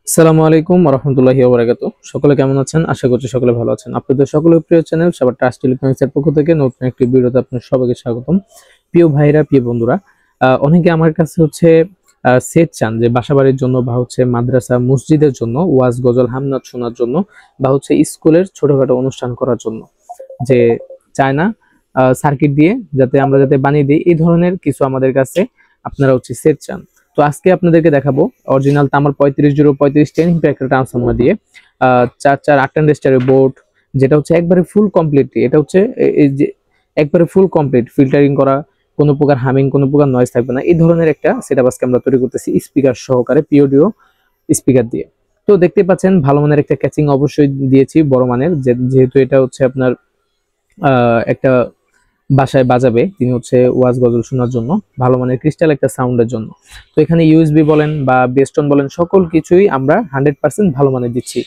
আসসালামু আলাইকুম ওয়া রাহমাতুল্লাহি ওয়া বারাকাতুহু। সকলে কেমন আছেন? আশা করছি সকলে ভালো আছেন। আপনাদের সকলের প্রিয় চ্যানেল সাবার ট্রাস্ট ইলেকট্রনিক্সের পক্ষ থেকে নতুন একটি ভিডিওতে আপনাদের সবাইকে স্বাগতম। প্রিয় ভাইরা, প্রিয় বন্ধুরা, অনেকে আমার কাছে সেট চান যে বাসাবাড়ির জন্য বা মাদ্রাসা মসজিদের জন্য ওয়াজ গজল হামনাত শোনার জন্য বা স্কুলের ছোটখাটো অনুষ্ঠান করার জন্য, যে চায় না সার্কিট দিয়ে যাতে বানিয়ে দিই, এই ধরনের কিছু আমাদের কাছে আপনারা সেট চান। তো আজকে আপনাদেরকে দেখাবো অরিজিনাল তামার 3535 10 এমপি একটা ট্রান্সফরমার দিয়ে 4 ট্রানজিস্টরের বোর্ড, যেটা একবারে ফুল কমপ্লিট। এটা এই যে একবারে ফুল কমপ্লিট, ফিল্টারিং করা, কোনো প্রকার হামিং, কোনো প্রকার নয়েজ থাকবে না, এই ধরনের একটা সেটআপ আজকে আমরা তৈরি করতেছি স্পিকার সহকারে, পিওডিও স্পিকার দিয়ে। তো দেখতে পাচ্ছেন ভালো মানের একটা ক্যাচিং অবশ্যই দিয়েছি, বড় মানের, যেহেতু এটা আপনার একটা বাসায় বাজাবে, তিনি ওয়াজ গজল শোনার জন্য, ভালো মানের ক্রিস্টাল একটা সাউন্ডের জন্য। তো এখানে ইউএসবি বলেন বা বেস্টন বলেন, সকল কিছুই আমরা 100% ভালো মানের দিচ্ছি।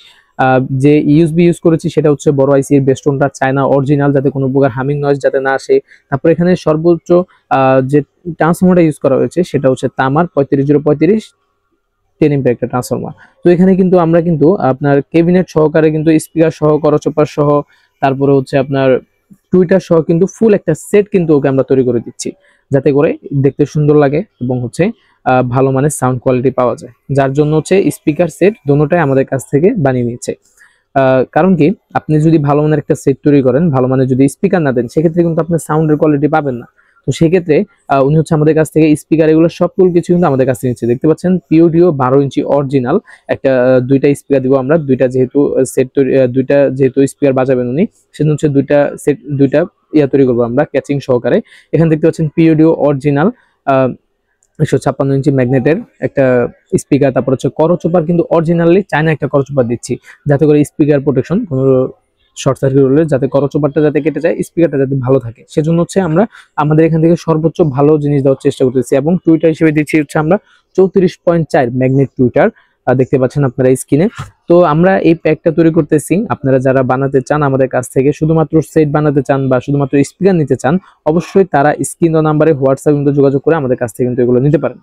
যে ইউএসবি ইউজ করেছি সেটা বড় আইসির বেস্টনটা চায়না অরিজিনাল, যাতে কোনো প্রকার হামিং নয়েজ যাতে না আসে। তারপর এখানে সর্বোচ্চ যে ট্রান্সফরমারটা ইউজ করা হয়েছে সেটা তামার 35035 10 এমপি একটা ট্রান্সফরমার। তো এখানে কিন্তু আমরা আপনার ক্যাবিনেট সহকারে স্পিকার সহ, করচপার সহ, তারপরে আপনার টুইটার সহ ফুল একটা সেট ওকে আমরা তৈরি করে দিচ্ছি, যাতে করে দেখতে সুন্দর লাগে এবং ভালো মানের সাউন্ড কোয়ালিটি পাওয়া যায়। যার জন্য স্পিকার সেট দুটোটাই আমাদের কাছ থেকে বানিয়ে নিয়েছে। কারণ কি, আপনি যদি ভালো মানের একটা সেট তৈরি করেন, ভালো মানের যদি স্পিকার না দেন, সেক্ষেত্রে কিন্তু আপনি সাউন্ডের কোয়ালিটি পাবেন না। তো সেক্ষেত্রে উনি আমাদের কাছ থেকে স্পিকার এগুলো সকল কিছু আমাদের কাছে নিচ্ছে। দেখতে পাচ্ছেন পিওডিও 12 ইঞ্চি অরিজিনাল একটা দুইটা স্পিকার দিব আমরা, দুইটা যেহেতু স্পিকার বাজাবেন উনি, সেজন্য দুইটা তৈরি করবো আমরা ক্যাচিং সহকারে। এখানে দেখতে পাচ্ছেন পিওডিও অরিজিনাল 156 ইঞ্চি ম্যাগনেটের একটা স্পিকার। তারপর করচপার কিন্তু অরিজিনালি চায়না একটা করচপার দিচ্ছি, যাতে করে স্পিকার প্রোটেকশন কোনো শর্ট সার্কিট হলে যাতে করচপারটা যাতে কেটে যায়, স্পিকারটা যাতে ভালো থাকে, সেজন্য আমরা আমাদের এখান থেকে সর্বোচ্চ ভালো জিনিস দেওয়ার চেষ্টা করতেছি। এবং টুইটার হিসেবে দিচ্ছি আমরা 34.4 ম্যাগনেট টুইটার, দেখতে পাচ্ছেন আপনারা স্ক্রিনে। তো আমরা এই প্যাকটা তৈরি করতেছি, আপনারা যারা বানাতে চান আমাদের কাছ থেকে, শুধুমাত্র সেট বানাতে চান বা শুধুমাত্র স্পিকার নিতে চান, অবশ্যই তারা স্ক্রিন নাম্বারে হোয়াটসঅ্যাপ যোগাযোগ করে আমাদের কাছ থেকে এগুলো নিতে পারেন।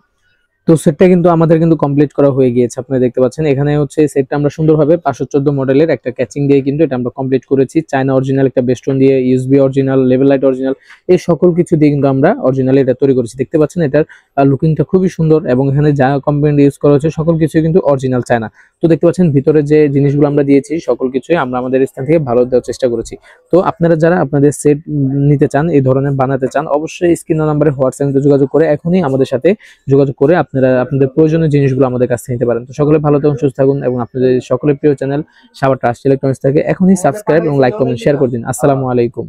তো সেটটা আমাদের কমপ্লিট করা হয়ে গিয়েছে। আপনারা দেখতে পাচ্ছেন এখানে সেটটা আমরা সুন্দরভাবে 514 মডেলের একটা ক্যাচিং দিয়ে এটা আমরা কমপ্লিট করেছি। চায়না অরিজিনাল একটা বেস্টন দিয়ে, USB original, level light original, এই সকল কিছু দিয়ে আমরা অরিজিনালি এটা তৈরি করেছি। দেখতে পাচ্ছেন এটার লুকিংটা খুবই সুন্দর, এবং এখানে যা কম্পোনেন্ট ইউজ করা হচ্ছে সকল কিছু অরিজিনাল চায়না। তো দেখতে পাচ্ছেন ভিতরে যে জিনিসগুলো আমরা দিয়েছি সকল কিছুই আমরা আমাদের স্থান থেকে ভালো দেওয়ার চেষ্টা করেছি। তো আপনারা যারা আপনাদের সেট নিতে চান, এই ধরনের বানাতে চান, অবশ্যই স্ক্রিন নাম্বারে হোয়াটসঅ্যাপে যোগাযোগ করে এখনই আমাদের সাথে যোগাযোগ করে আপনারা আপনাদের প্রয়োজনীয় জিনিসগুলো আমাদের কাছ থেকে নিতে পারেন। তো সকলে ভালো থাকুন, সুস্থ থাকুন, এবং আপনাদের সকলের প্রিয় চ্যানেল সাবার ট্রাস্ট ইলেকট্রনিক্স থেকে এখনই সাবস্ক্রাইব এবং লাইক কমেন্ট শেয়ার করে দিন। আসসালামু আলাইকুম।